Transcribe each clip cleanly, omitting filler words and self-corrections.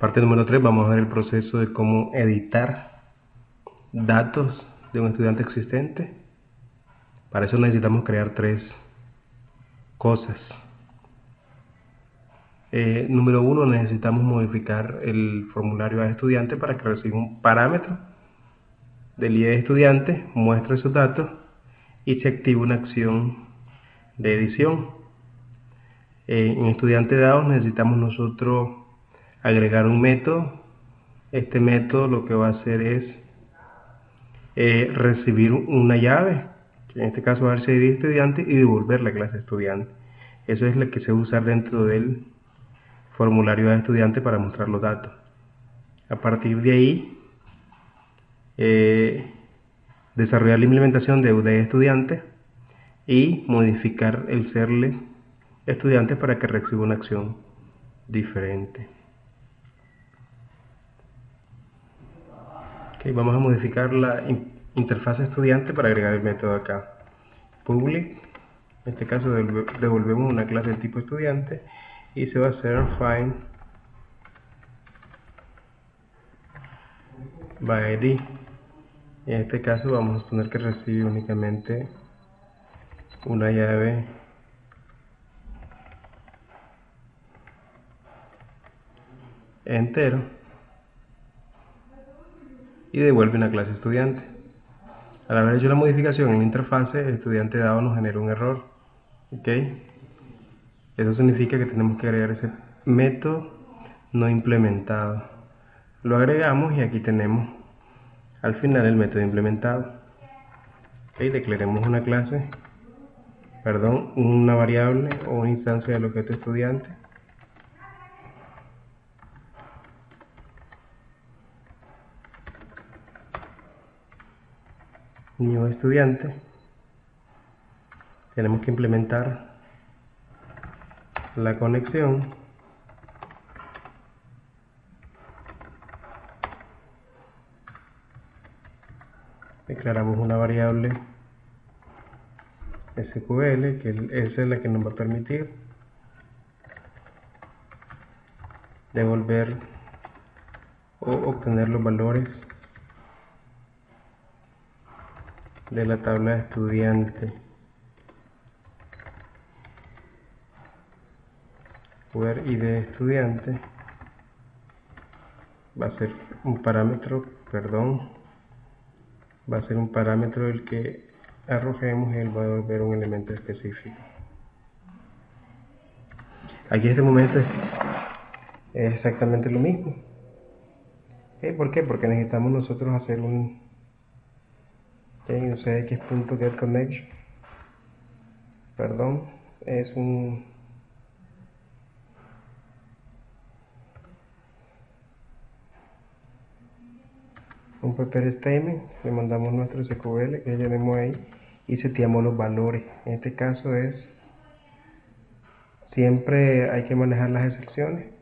Parte número 3, vamos a ver el proceso de cómo editar datos de un estudiante existente. Para eso necesitamos crear 3 cosas. Número 1, necesitamos modificar el formulario de estudiante para que reciba un parámetro del ID de estudiante, muestre sus datos y se active una acción de edición. En estudiante dados necesitamos nosotros agregar un método. Este método lo que va a hacer es recibir una llave, que en este caso va a ser ID de estudiante, y devolver la clase estudiante. Eso es lo que se va a usar dentro del formulario de estudiante para mostrar los datos. A partir de ahí, desarrollar la implementación de UD estudiante y modificar el serle estudiante para que reciba una acción diferente. Okay, vamos a modificar la interfaz estudiante para agregar el método acá. Public, en este caso devolvemos una clase de tipo estudiante y se va a hacer find by ID. En este caso vamos a poner que recibe únicamente una llave entero y devuelve una clase estudiante. Al haber hecho la modificación en la interfase, el estudiante dado nos genera un error. ¿Ok? Eso significa que tenemos que agregar ese método no implementado. Lo agregamos y aquí tenemos al final el método implementado. ¿Ok? Declaremos una clase, una variable o una instancia del objeto estudiante. New estudiante. Tenemos que implementar la conexión. Declaramos una variable SQL, que esa es la que nos va a permitir devolver o obtener los valores de la tabla de estudiante. Where ID estudiante va a ser un parámetro, va a ser un parámetro el que arrojemos y él va a devolver un elemento específico. Aquí en este momento es exactamente lo mismo. ¿Por qué? Porque necesitamos nosotros hacer un UCX.getConnection, es un prepare statement, le mandamos nuestro SQL que ya tenemos ahí y seteamos los valores. En este caso siempre hay que manejar las excepciones.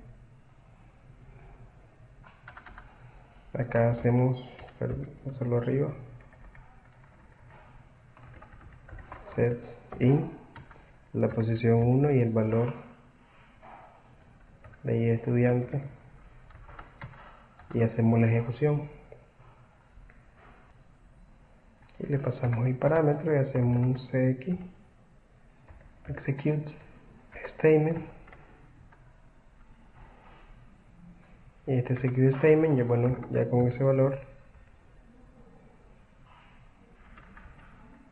Acá hacemos, hacerlo arriba, set in la posición 1 y el valor de ID estudiante y hacemos la ejecución y le pasamos el parámetro y hacemos un CX execute statement y este execute statement ya con ese valor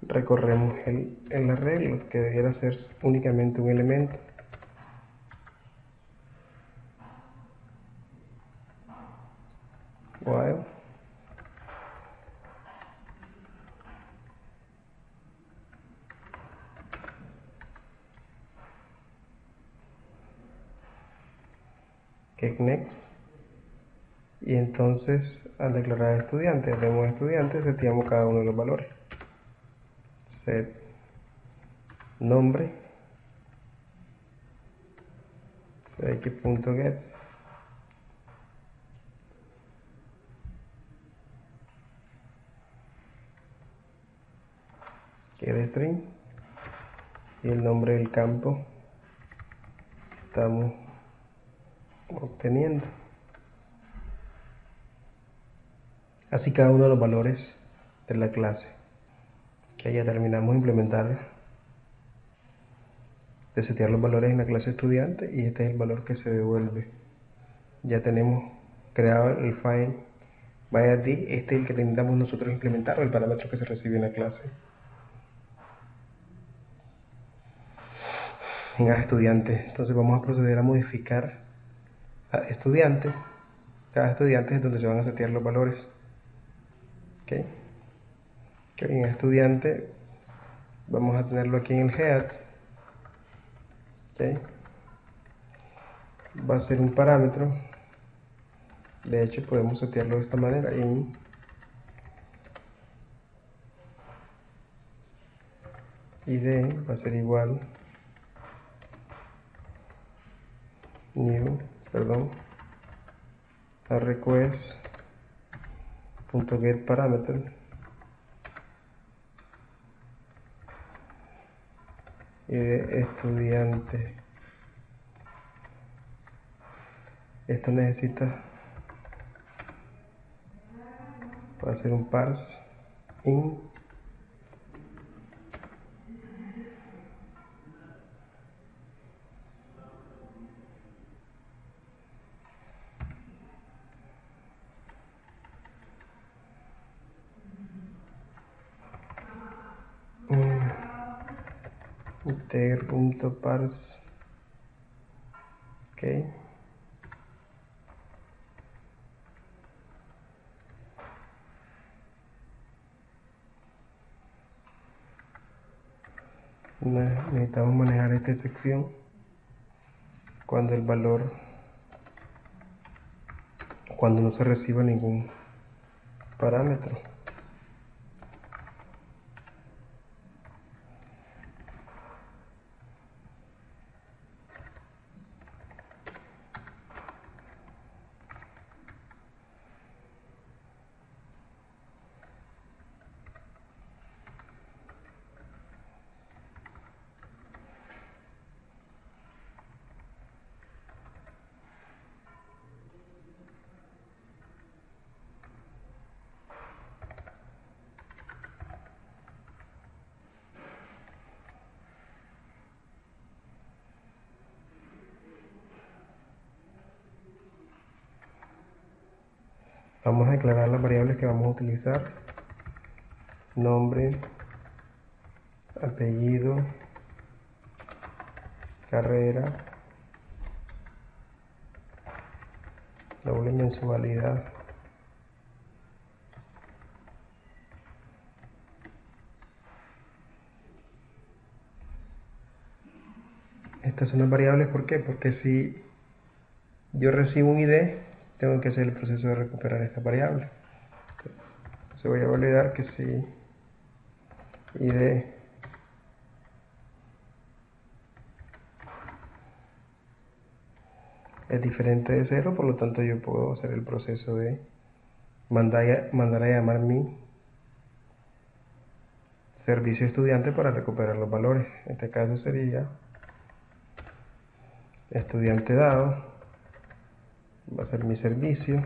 recorremos el arreglo que debiera ser únicamente un elemento. While next, y entonces al declarar estudiante, hacemos estudiante, seteamos cada uno de los valores. Set nombre, x.get, getString y el nombre del campo que estamos obteniendo. así cada uno de los valores de la clase. Que ya terminamos de implementar, de setear los valores en la clase estudiante, y este es el valor que se devuelve. Ya tenemos creado el file byId, este es el que necesitamos nosotros implementar, o el parámetro que se recibe en la clase. En estudiante, entonces vamos a proceder a modificar a estudiante. Cada estudiante es donde se van a setear los valores. ¿Okay? En estudiante vamos a tenerlo aquí en el head. ¿Okay? Va a ser un parámetro. De hecho podemos setearlo de esta manera. In id va a ser igual a request.getParameter y de estudiante. Esto necesita, va a ser un parse in integer.parse. Ok, necesitamos manejar esta excepción cuando el valor, cuando no se reciba ningún parámetro. Vamos a declarar las variables que vamos a utilizar: nombre, apellido, carrera, doble mensualidad, estas son las variables. ¿Por qué? Porque si yo recibo un ID, tengo que hacer el proceso de recuperar esta variable. Se voy a validar que si ID es diferente de 0, por lo tanto yo puedo hacer el proceso de mandar a llamar mi servicio estudiante para recuperar los valores. En este caso sería estudiante dado, va a ser mi servicio,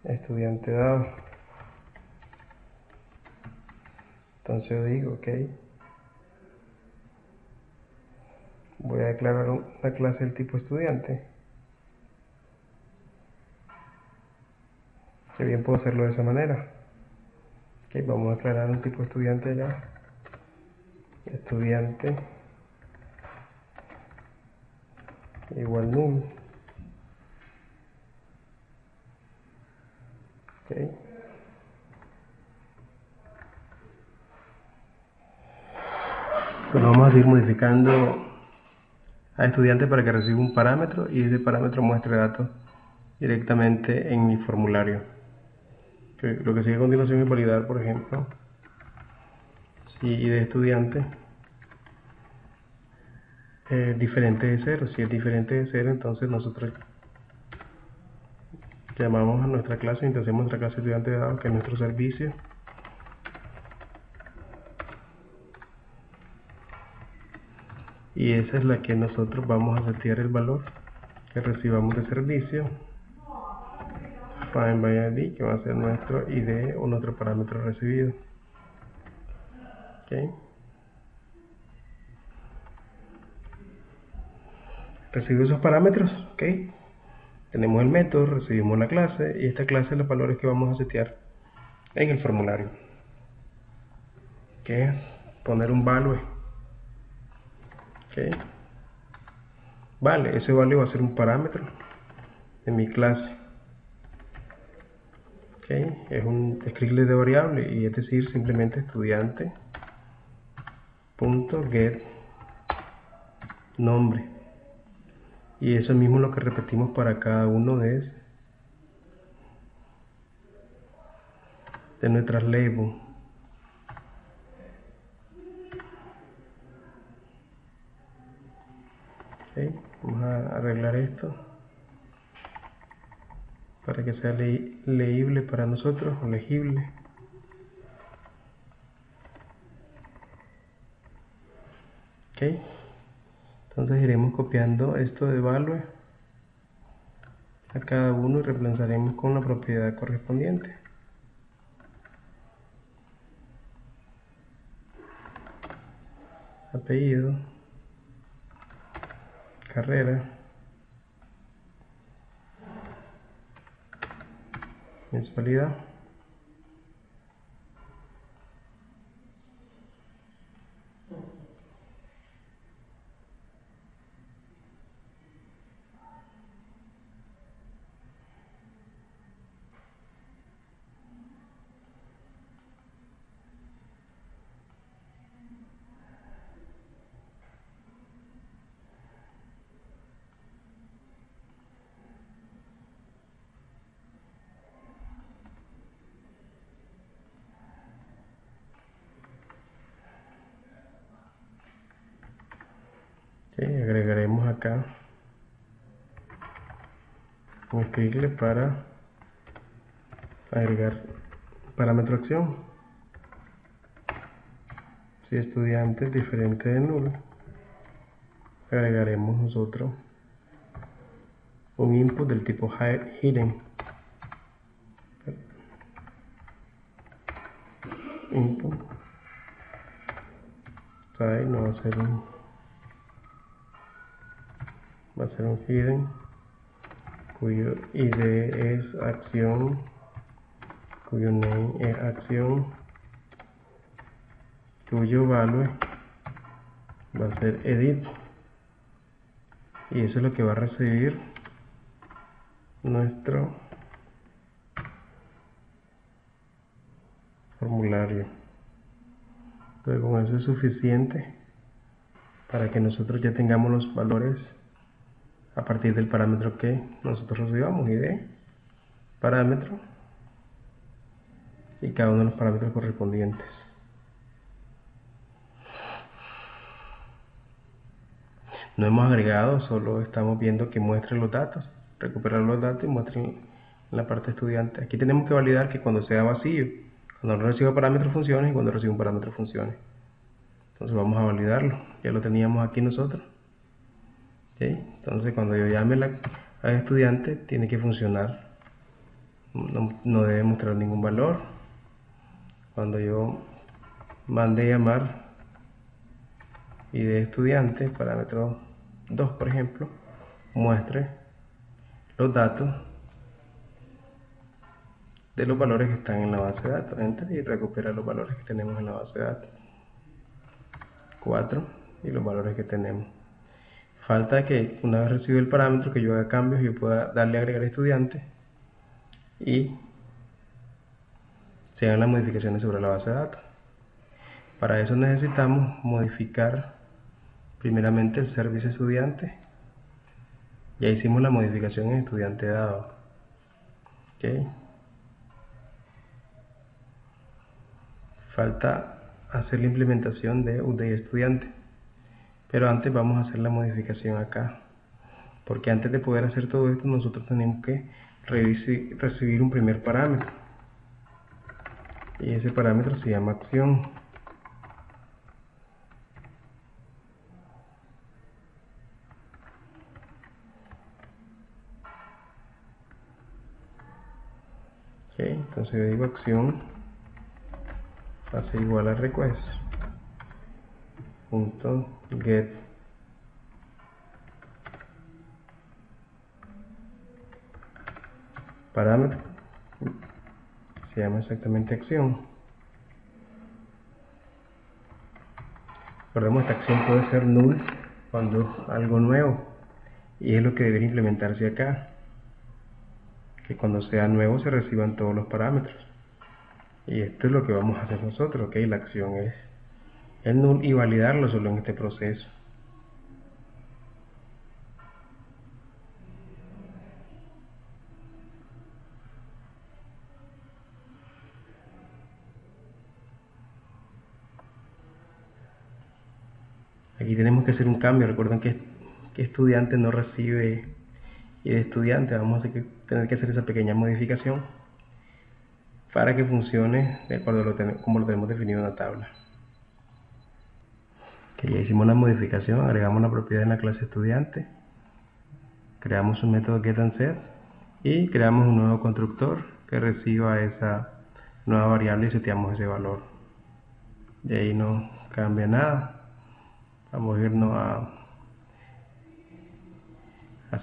estudiante dado. Entonces yo digo, ok, voy a declarar una clase del tipo estudiante, que bien puedo hacerlo de esa manera. Ok, vamos a declarar un tipo estudiante ya, estudiante igual null. Okay. Pues vamos a ir modificando a estudiante para que reciba un parámetro y ese parámetro muestre datos directamente en mi formulario. Lo que sigue a continuación es validar, por ejemplo, si ID de estudiante es diferente de 0. Si es diferente de 0, entonces nosotros llamamos a nuestra clase, iniciamos nuestra clase estudiante dado, que es nuestro servicio. Y esa es la que nosotros vamos a setear el valor que recibamos de servicio, find by ID, que va a ser nuestro ID o nuestro parámetro recibido. ¿Okay? Recibo esos parámetros, ¿ok? Tenemos el método, recibimos la clase y esta clase es los valores que vamos a setear en el formulario. Que es poner un value. ¿Ok? Vale, ese value va a ser un parámetro de mi clase. ¿Ok? Es un scriptlet de variable y es decir, simplemente estudiante.get nombre. Y eso mismo es lo que repetimos para cada uno de nuestras labels. Okay, vamos a arreglar esto para que sea leíble para nosotros o legible. Ok, entonces iremos copiando esto de value a cada uno y reemplazaremos con la propiedad correspondiente. Apellido, carrera, mensualidad. Okay, agregaremos acá un scriptlet para agregar parámetro acción. Si estudiante es diferente de nulo, agregaremos nosotros un input del tipo hidden. Input no va a ser un hidden cuyo id es acción, cuyo name es acción, cuyo value va a ser edit, y eso es lo que va a recibir nuestro formulario. Entonces con eso es suficiente para que nosotros ya tengamos los valores a partir del parámetro que nosotros recibamos, id, parámetro y cada uno de los parámetros correspondientes. No hemos agregado, solo estamos viendo que muestre los datos, recuperar los datos y muestre en la parte estudiante. Aquí tenemos que validar que cuando sea vacío, cuando no reciba parámetros funciones y cuando reciba un parámetro funciones. Entonces vamos a validarlo, ya lo teníamos aquí nosotros. ¿Okay? Entonces cuando yo llame al estudiante tiene que funcionar, no debe mostrar ningún valor. Cuando yo mande llamar id estudiante, parámetro 2 por ejemplo, muestre los datos de los valores que están en la base de datos, enter, y recupera los valores que tenemos en la base de datos, 4, y los valores que tenemos. Falta que una vez recibido el parámetro, que yo haga cambios y yo pueda darle a agregar estudiante y se hagan las modificaciones sobre la base de datos. Para eso necesitamos modificar primeramente el servicio estudiante. Ya hicimos la modificación en estudiante dado. ¿Okay? Falta hacer la implementación de UDI estudiante, pero antes vamos a hacer la modificación acá, porque antes de poder hacer todo esto nosotros tenemos que recibir un primer parámetro, y ese parámetro se llama acción. entonces yo digo acción hace igual a request punto get parámetro, se llama exactamente acción. Recordemos, esta acción puede ser null cuando es algo nuevo, y es lo que debería implementarse acá, que cuando sea nuevo se reciban todos los parámetros. Y esto es lo que vamos a hacer nosotros, ¿ok? La acción es el null y validarlo solo en este proceso. Aquí tenemos que hacer un cambio. Recuerden que estudiante no recibe y de estudiante. Vamos a tener que hacer esa pequeña modificación para que funcione de acuerdo a como lo tenemos definido en la tabla. Que ya hicimos la modificación, agregamos la propiedad en la clase estudiante, creamos un método getAndSet y creamos un nuevo constructor que reciba esa nueva variable y seteamos ese valor. De ahí no cambia nada. Vamos a irnos a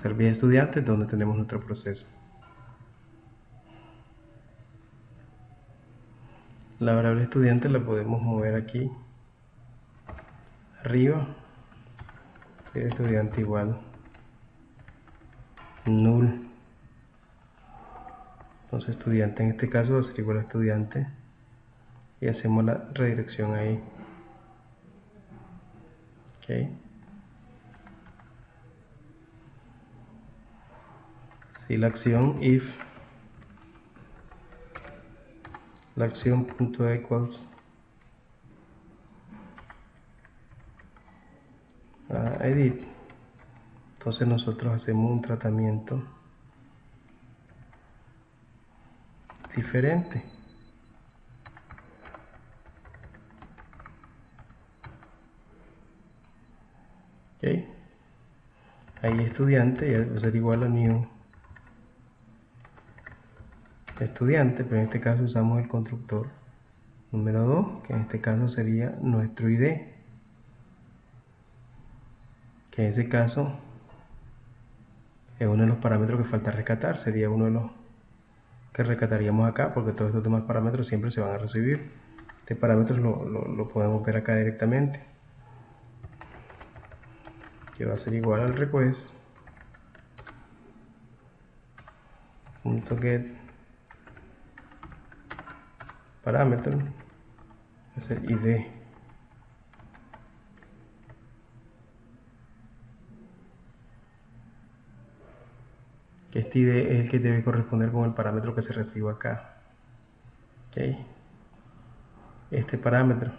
servicio de estudiantes, donde tenemos nuestro proceso. La variable estudiante la podemos mover aquí arriba, estudiante igual null. Entonces estudiante en este caso va a ser igual a estudiante y hacemos la redirección ahí. Ok. Si la acción if la acción punto equals a edit, entonces nosotros hacemos un tratamiento diferente. Okay. Ahí estudiante ya va a ser igual a new estudiante, pero en este caso usamos el constructor número 2, que en este caso sería nuestro ID, que en ese caso es uno de los parámetros que falta rescatar, sería uno de los que rescataríamos acá, porque todos estos demás parámetros siempre se van a recibir. Este parámetro lo podemos ver acá directamente, que va a ser igual al request punto get parámetro, va a ser ID. Que este ID es el que debe corresponder con el parámetro que se reciba acá. Okay. Este parámetro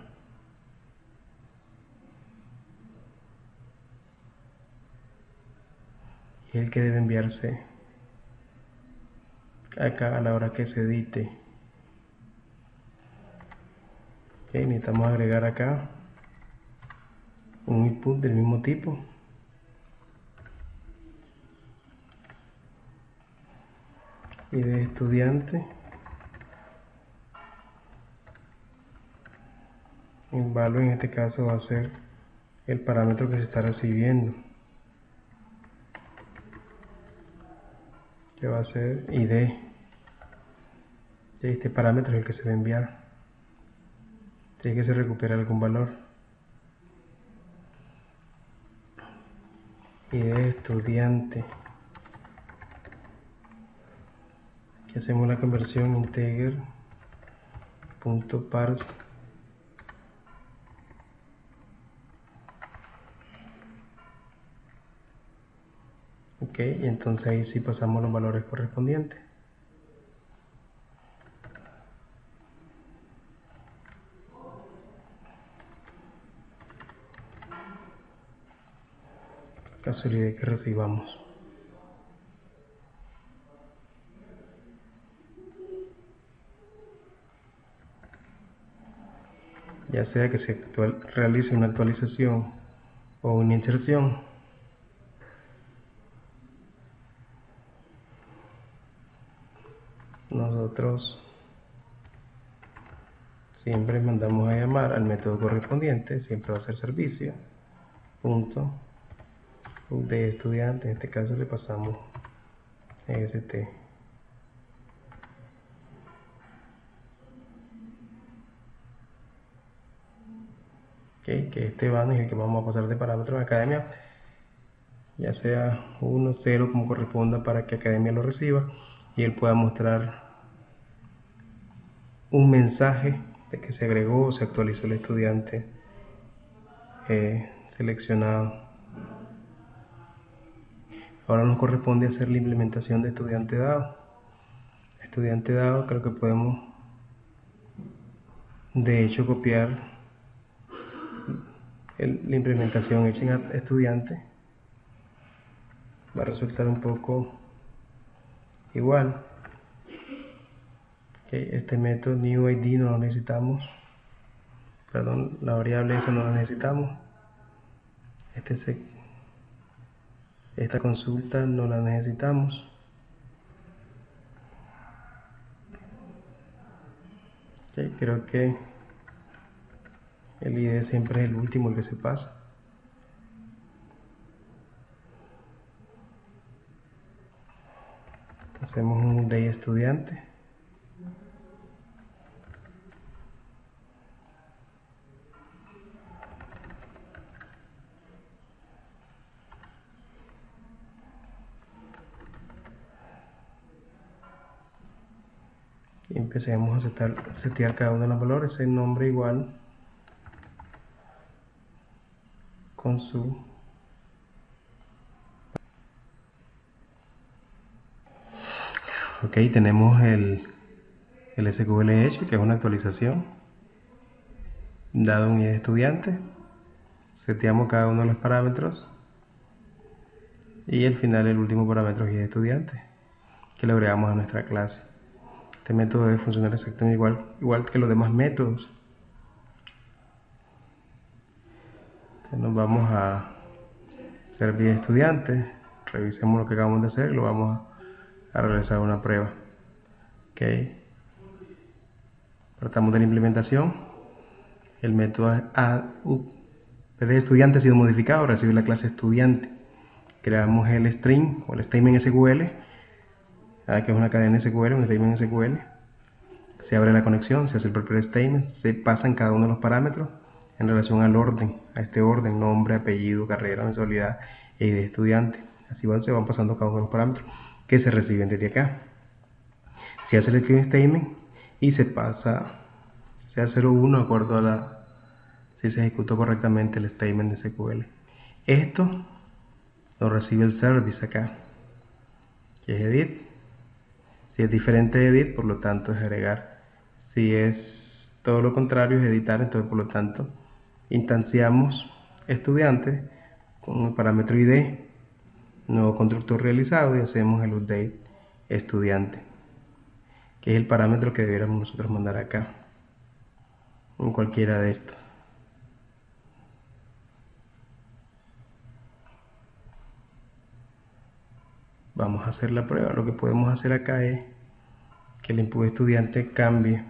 es el que debe enviarse acá a la hora que se edite. Okay. Necesitamos agregar acá un input del mismo tipo, y de estudiante, el valor en este caso va a ser el parámetro que se está recibiendo, que va a ser ID. Este parámetro es el que se va a enviar. Tiene que se recupera algún valor. ID estudiante, que hacemos la conversión integer punto parse ok, y entonces ahí sí pasamos los valores correspondientes. Casualidad que recibamos. Ya sea que se realice una actualización o una inserción, nosotros siempre mandamos a llamar al método correspondiente, siempre va a ser servicio punto de estudiante. En este caso le pasamos EST. Okay, que este van es el que vamos a pasar de parámetros a Academia, ya sea 1, 0 como corresponda, para que Academia lo reciba y él pueda mostrar un mensaje de que se agregó o se actualizó el estudiante seleccionado. Ahora nos corresponde hacer la implementación de estudiante dado. Estudiante dado, creo que podemos de hecho copiar la implementación hecha en estudiante. Va a resultar un poco igual. Okay, este método new id no lo necesitamos, perdón, la variable esa no la necesitamos. Esta consulta no la necesitamos. Okay, creo que el id siempre es el último el que se pasa. Hacemos un day estudiante. Y empecemos a setear cada uno de los valores. El nombre igual con su ok, tenemos el SQL hecho, que es una actualización. Dado un ID estudiante, seteamos cada uno de los parámetros y al final el último parámetro es ID estudiante, que le agregamos a nuestra clase. Este método debe funcionar exactamente igual que los demás métodos. Entonces nos vamos a hacer ID estudiante, revisemos lo que acabamos de hacer y lo vamos a realizar una prueba. Ok, tratamos de la implementación. El método PD estudiante ha sido modificado, recibe la clase estudiante. Creamos el string o el statement SQL, que es una cadena SQL, un statement SQL. Se abre la conexión, se hace el propio statement, se pasan cada uno de los parámetros en relación al orden, a este orden: nombre, apellido, carrera, mensualidad y de estudiante. Así se van pasando cada uno de los parámetros que se reciben desde acá. Se hace el string statement y se pasa, sea 01 de acuerdo a si se ejecutó correctamente el statement de SQL. Esto lo recibe el service acá, que es edit. Si es diferente de edit, por lo tanto es agregar. Si es todo lo contrario, es editar. Entonces, por lo tanto, instanciamos estudiante con el parámetro id, nuevo constructor realizado, y hacemos el update estudiante, que es el parámetro que debiéramos nosotros mandar acá en cualquiera de estos. Vamos a hacer la prueba. Lo que podemos hacer acá es que el input estudiante cambie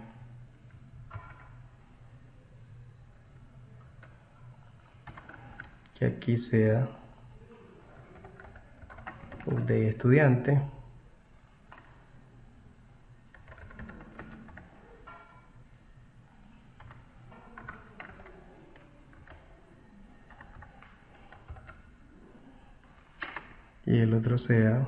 que aquí sea de estudiante, y el otro sea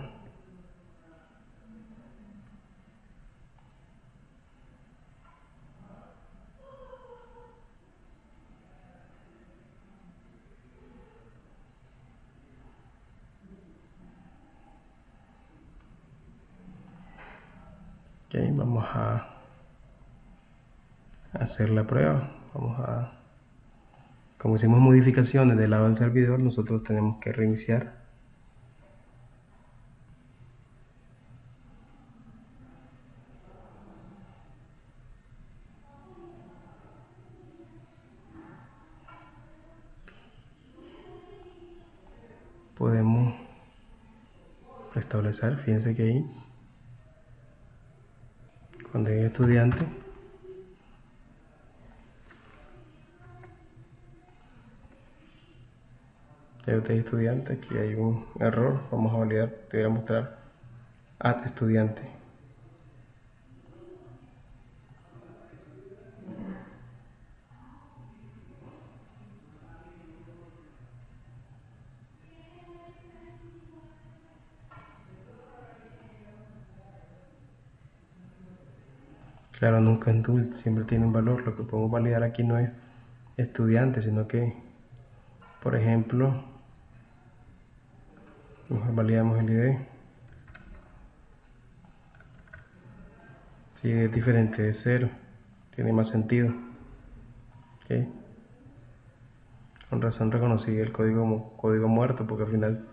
ok. Vamos a hacer la prueba. Como hicimos modificaciones del lado del servidor, nosotros tenemos que reiniciar. Podemos restablecer, fíjense que ahí Cuando hay estudiante, estudiante, aquí hay un error, vamos a validar, te voy a mostrar add estudiante. Claro, nunca es null, siempre tiene un valor. Lo que podemos validar aquí no es estudiante, sino que, por ejemplo, mejor validamos el ID. Si es diferente de 0, tiene más sentido. ¿Okay? Con razón reconocí el código como código muerto, porque al final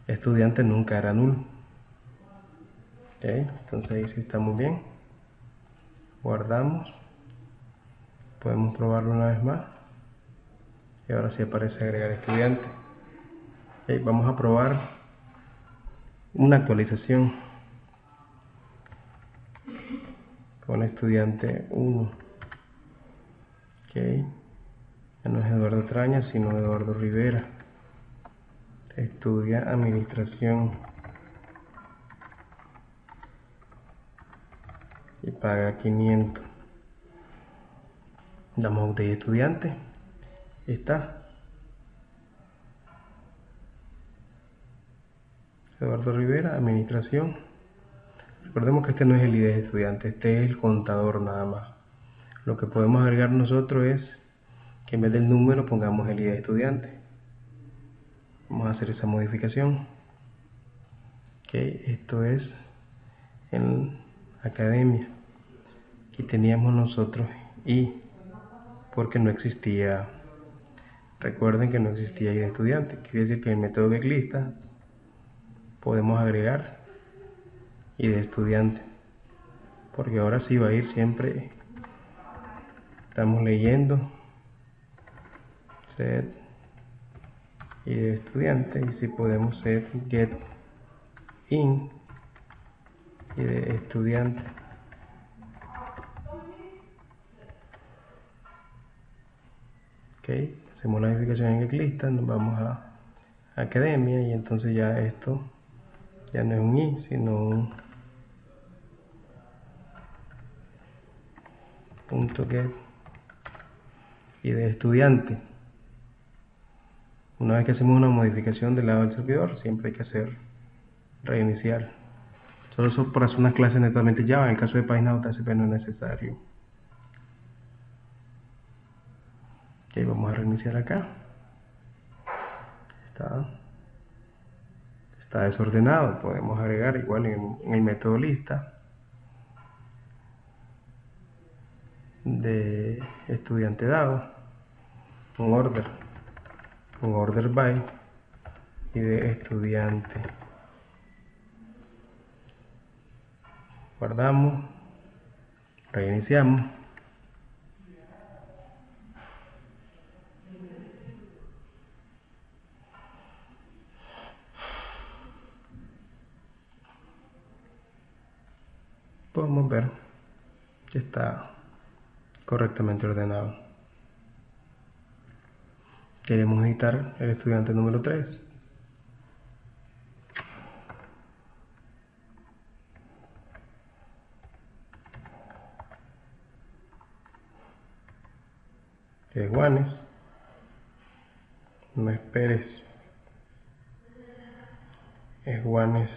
estudiante nunca era null. ¿Okay? Entonces ahí sí estamos bien. Guardamos. Podemos probarlo una vez más. Y ahora sí aparece agregar estudiante. ¿Okay? Vamos a probar una actualización con estudiante 1. ¿Okay? Ya no es Eduardo Traña, sino Eduardo Rivera. Estudia administración y paga 500. Damos update estudiante. Ahí está. Eduardo Rivera, administración. Recordemos que este no es el ID de estudiante, este es el contador nada más. Lo que podemos agregar nosotros es que en vez del número pongamos el ID de estudiante. Vamos a hacer esa modificación. Ok, esto es en academia. Aquí teníamos nosotros y porque no existía, recuerden que no existía ID de estudiante. Quiere decir que en el método getLista podemos agregar ID de estudiante, porque ahora sí va a ir siempre. Estamos leyendo set y de estudiante, y si podemos set get in y de estudiante. Ok, hacemos la modificación en getLista, nos vamos a academia y entonces ya esto ya no es un i sino un punto get y de estudiante. Una vez que hacemos una modificación del lado del servidor, siempre hay que hacer reiniciar. Solo eso por hacer unas clases netamente Java. En el caso de páginas JSP no es necesario. Ok, vamos a reiniciar acá. Está desordenado. Podemos agregar igual en el método lista de estudiante dado un order by y de estudiante. Guardamos, reiniciamos. Podemos ver que está correctamente ordenado. Queremos editar el estudiante número 3. Que es Juanes. No esperes. Es Juanes.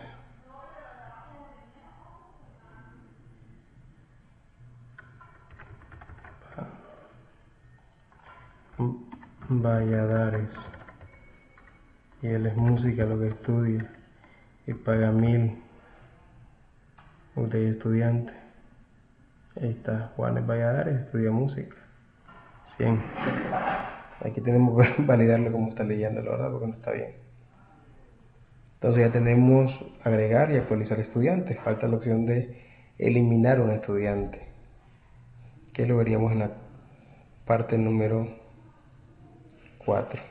Valladares. Y él es música lo que estudia y paga 1000. Usted es estudiante. Ahí está, Juanes Valladares, estudia música. 100. Aquí tenemos que validarlo como está leyendo, la verdad, porque no está bien. Entonces ya tenemos agregar y actualizar estudiantes. Falta la opción de eliminar un estudiante, que lo veríamos en la parte número 4.